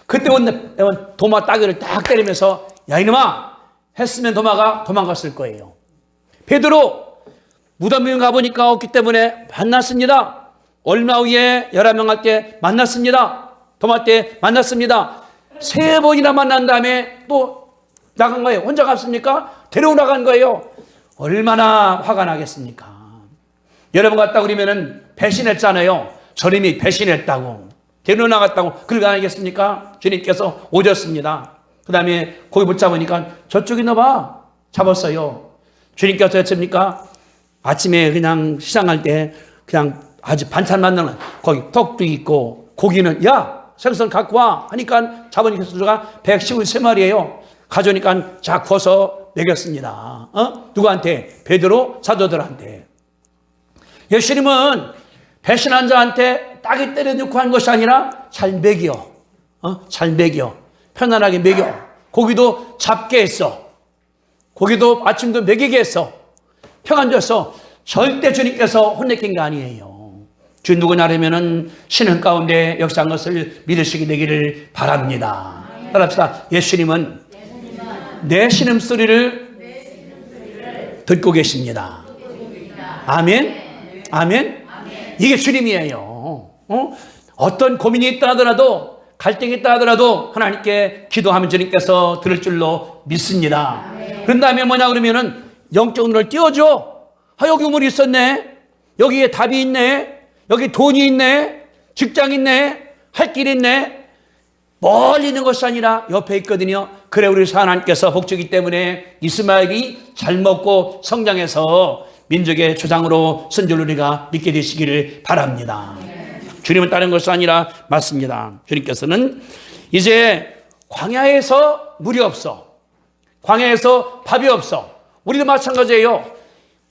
그때 도마 따귀를 딱 때리면서 야 이놈아 했으면 도마가 도망갔을 거예요. 베드로 무덤에 가보니까 없기 때문에 만났습니다. 얼마 후에 11명 할 때 만났습니다. 도마 때 만났습니다. 3번이나 만난 다음에 또 나간 거예요. 혼자 갔습니까? 데려오러 간 거예요. 얼마나 화가 나겠습니까? 여러분 갔다 그러면은 배신했잖아요. 저님이 배신했다고, 데리러 나갔다고 그러지 않겠습니까? 주님께서 오셨습니다. 그 다음에 고기 붙잡으니까 저쪽에 넣어봐. 잡았어요. 주님께서 했습니까? 아침에 그냥 시장할 때 그냥 아주 반찬 만드는 거기 떡도 있고 고기는 야 생선 갖고 와 하니까 잡으니까 수가 113마리예요. 가져오니까 자 구워서 먹였습니다. 누구한테? 베드로 사도들한테. 예수님은 배신한 자한테 따기 때려놓고 한 것이 아니라 잘 먹여. 잘 먹여. 편안하게 먹여. 고기도 잡게 했어. 고기도 아침도 먹이게 했어. 평안 줬어. 절대 주님께서 혼내킨 게 아니에요. 주 누구냐면은 신은 가운데 역사한 것을 믿으시게 되기를 바랍니다. 따라합시다. 예수님은 내 신음소리를 듣고 계십니다. 아멘. 아멘. 이게 주님이에요. 어떤 고민이 있다 하더라도, 갈등이 있다 하더라도 하나님께 기도하면 주님께서 들을 줄로 믿습니다. 그런 다음에 뭐냐 그러면은 영적 눈을 띄워줘. 여기 우물이 있었네. 여기에 답이 있네. 여기 돈이 있네. 직장 있네. 할 길이 있네. 멀리 있는 것이 아니라 옆에 있거든요. 그래 우리 하나님께서 복주기 때문에 이스마엘이 잘 먹고 성장해서 민족의 조상으로 선줄 우리가 믿게 되시기를 바랍니다. 주님은 다른 것이 아니라 맞습니다. 주님께서는 이제 광야에서 물이 없어. 광야에서 밥이 없어. 우리도 마찬가지예요.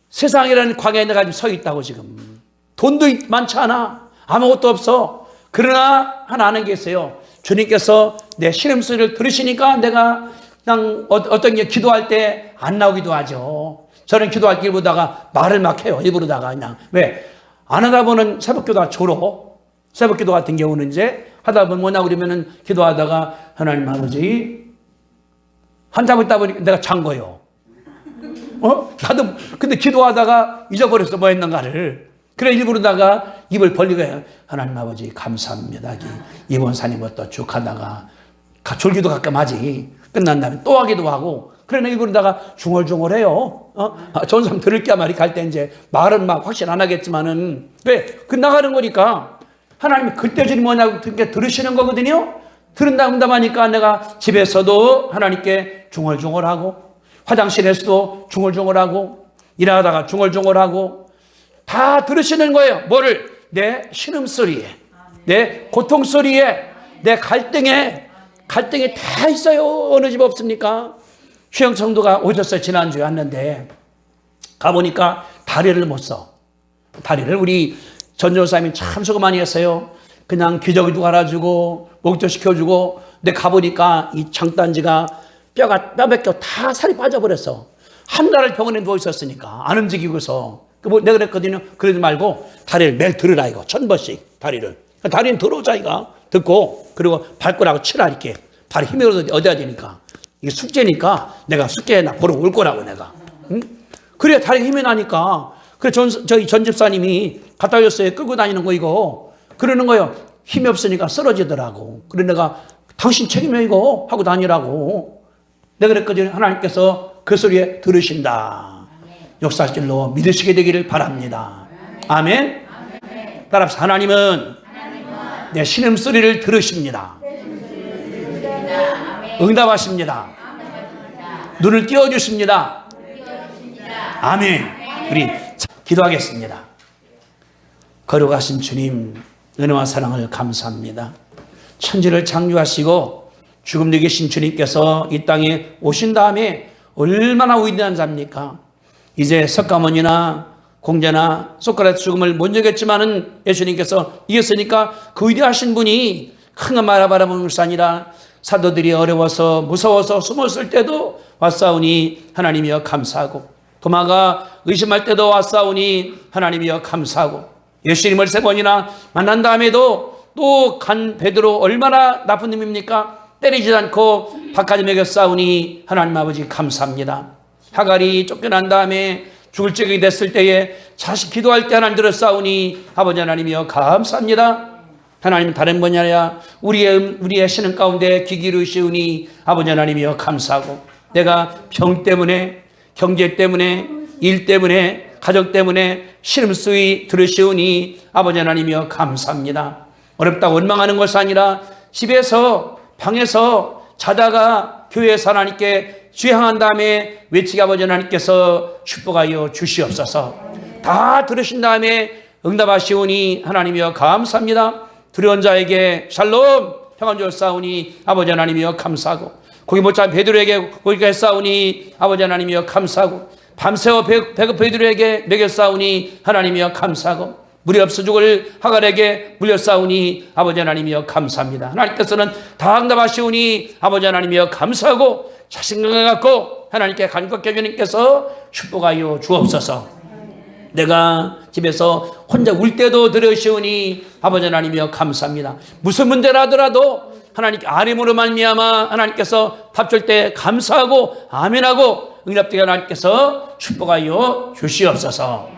세상이라는 광야에 내가 지금 서 있다고 지금. 돈도 많지 않아. 아무것도 없어. 그러나 하나 아는 게 있어요. 주님께서 내 신음소리를 들으시니까 내가 그냥 어떤 게 기도할 때 안 나오기도 하죠. 저는 기도할 길 보다가 말을 막 해요. 입으로다가 그냥. 왜? 안 하다 보면 새벽기도가 졸어. 새벽기도 같은 경우는 이제 하다 보면 뭐냐 그러면은 기도하다가 하나님 아버지 한참 있다 보니까 내가 잔 거예요. 나도 근데 기도하다가 잊어버렸어 뭐 했는가를. 그래 일부러다가 입을 벌리고 해요. 하나님 아버지 감사합니다. 이번 산이부터 쭉 하다가 졸기도 가끔 하지. 끝난 다음에 또 하기도 하고. 그래 일부러다가 중얼중얼해요. 좋은 사람 들을 게 말이 갈 때 이제 말은 막 확신 안 하겠지만은 왜? 그 나가는 거니까 하나님이 그때 주님 뭐냐고 들으시는 거거든요. 들은다 응답하니까 내가 집에서도 하나님께 중얼중얼하고 화장실에서도 중얼중얼하고 일하다가 중얼중얼하고 다 들으시는 거예요. 뭐를? 내 신음소리에, 내 고통소리에, 내 갈등에 다 있어요. 어느 집 없습니까? 휴영 성도가 오셨어요. 지난주에 왔는데 가보니까 다리를 못 써. 다리를 우리 전도사님이 참 수고 많이 했어요. 그냥 기저귀도 갈아주고 목도 시켜주고. 근데 가보니까 이 장단지가 뼈밖에 다 살이 빠져버렸어. 한 달을 병원에 누워 있었으니까 안 움직이고서. 내가 그랬거든요. 그러지 말고 다리를 매일 들으라 이거. 1000번씩 다리를. 다리는 들어오자 이거. 듣고 그리고 발가락을 치라 이렇게. 발에 힘이 얻어야 되니까. 이게 숙제니까 내가 숙제나 보러 올 거라고 내가. 응? 그래야 다리에 힘이 나니까. 그래 저희 전 집사님이 갖다 줬어요. 끌고 다니는 거 이거. 그러는 거예요. 힘이 없으니까 쓰러지더라고. 그래 내가 당신 책임이야 이거 하고 다니라고. 내가 그랬거든요. 하나님께서 그 소리에 들으신다. 역사할 줄로 믿으시게 되기를 바랍니다. 아멘. 따라서 하나님은 내 신음소리를 들으십니다. 응답하십니다. 눈을 띄워주십니다. 아멘. 우리 기도하겠습니다. 거룩하신 주님, 은혜와 사랑을 감사합니다. 천지를 창조하시고 죽음에 계신 주님께서 이 땅에 오신 다음에 얼마나 위대한 자입니까? 이제 석가모니나 공자나 소크라테스 죽음을 못 이겼지만은 예수님께서 이겼으니까 그 위대하신 분이 큰 거 바라보는 것이 아니라 사도들이 어려워서 무서워서 숨었을 때도 왔사오니 하나님이여 감사하고, 도마가 의심할 때도 왔사오니 하나님이여 감사하고, 예수님을 3번이나 만난 다음에도 또 간 베드로 얼마나 나쁜 놈입니까? 때리지 않고 밥까지 먹였사오니 하나님 아버지 감사합니다. 하갈이 쫓겨난 다음에 죽을 적이 됐을 때에 자식 기도할 때 하나님 들었사오니 아버지 하나님이여 감사합니다. 하나님 다른 분이 아니라 우리의 신앙 가운데 귀 기울이시오니 아버지 하나님이여 감사하고, 내가 병 때문에, 경제 때문에, 일 때문에, 가족 때문에 시름수이 들으시오니 아버지 하나님이여 감사합니다. 어렵다고 원망하는 것이 아니라 집에서 방에서 자다가 교회에서 하나님께 주향한 다음에 외치게 아버지 하나님께서 축복하여 주시옵소서. 다 들으신 다음에 응답하시오니 하나님이여 감사합니다. 두려운 자에게 샬롬 평안 주었사오니 아버지 하나님이여 감사하고, 고기 못 잡은 베드로에게 고기가 했사오니 아버지 하나님이여 감사하고, 밤새워 배고픈 베드로에게 먹였사오니 하나님이여 감사하고, 물이 없어 죽을 하갈에게 물렸사오니 아버지 하나님이여 감사합니다. 하나님께서는 다 응답하시오니 아버지 하나님이여 감사하고, 자신감을 갖고 하나님께 간곡하게 주님께서 축복하여 주옵소서. 내가 집에서 혼자 울 때도 들으시오니 아버지 하나님이여 감사합니다. 무슨 문제라 하더라도 하나님께 아뢰므로 말미암아 하나님께서 밥 줄 때 감사하고 아멘하고 응답되게 하나님께서 축복하여 주시옵소서.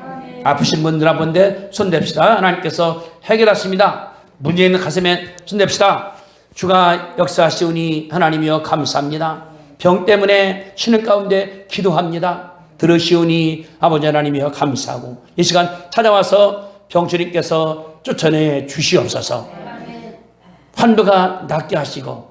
아프신 분들 한번데 손댑시다. 하나님께서 해결하십니다. 문제 있는 가슴에 손댑시다. 주가 역사하시오니 하나님이여 감사합니다. 병 때문에 쉬는 가운데 기도합니다. 들으시오니 아버지 하나님이여 감사하고, 이 시간 찾아와서 병주님께서 쫓아내 주시옵소서. 환부가 낫게 하시고,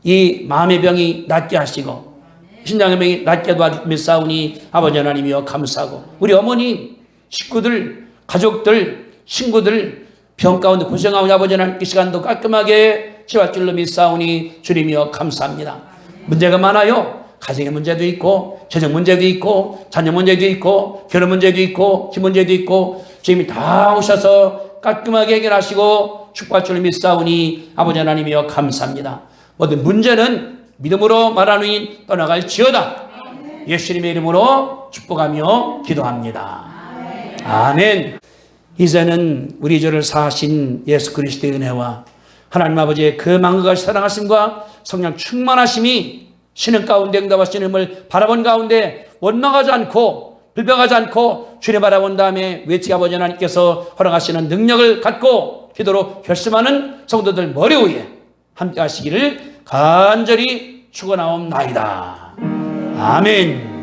이 마음의 병이 낫게 하시고, 신장의 병이 낫게 도와주시오니 아버지 하나님이여 감사하고, 우리 어머님, 식구들, 가족들, 친구들 병 가운데 고생하오니 아버지 하나님 이 시간도 깔끔하게 치유할 줄로 믿사오니 주님이여 감사합니다. 문제가 많아요. 가정의 문제도 있고, 재정 문제도 있고, 자녀 문제도 있고, 결혼 문제도 있고, 집 문제도 있고, 주님이 다 오셔서 깔끔하게 해결하시고 축복할 줄로 믿사오니 아버지 하나님이여 감사합니다. 모든 문제는 믿음으로 말하노니 떠나갈지어다. 예수님의 이름으로 축복하며 기도합니다. 아멘. 이제는 우리 죄를 사하신 예수 그리스도의 은혜와 하나님 아버지의 그 만국을 사랑하심과 성령 충만하심이 신은 가운데 응답하시는 힘을 바라본 가운데 원망하지 않고 불평하지 않고 주님 바라본 다음에 외치게 아버지 하나님께서 허락하시는 능력을 갖고 기도로 결심하는 성도들 머리 위에 함께 하시기를 간절히 축원하옵나이다. 아멘.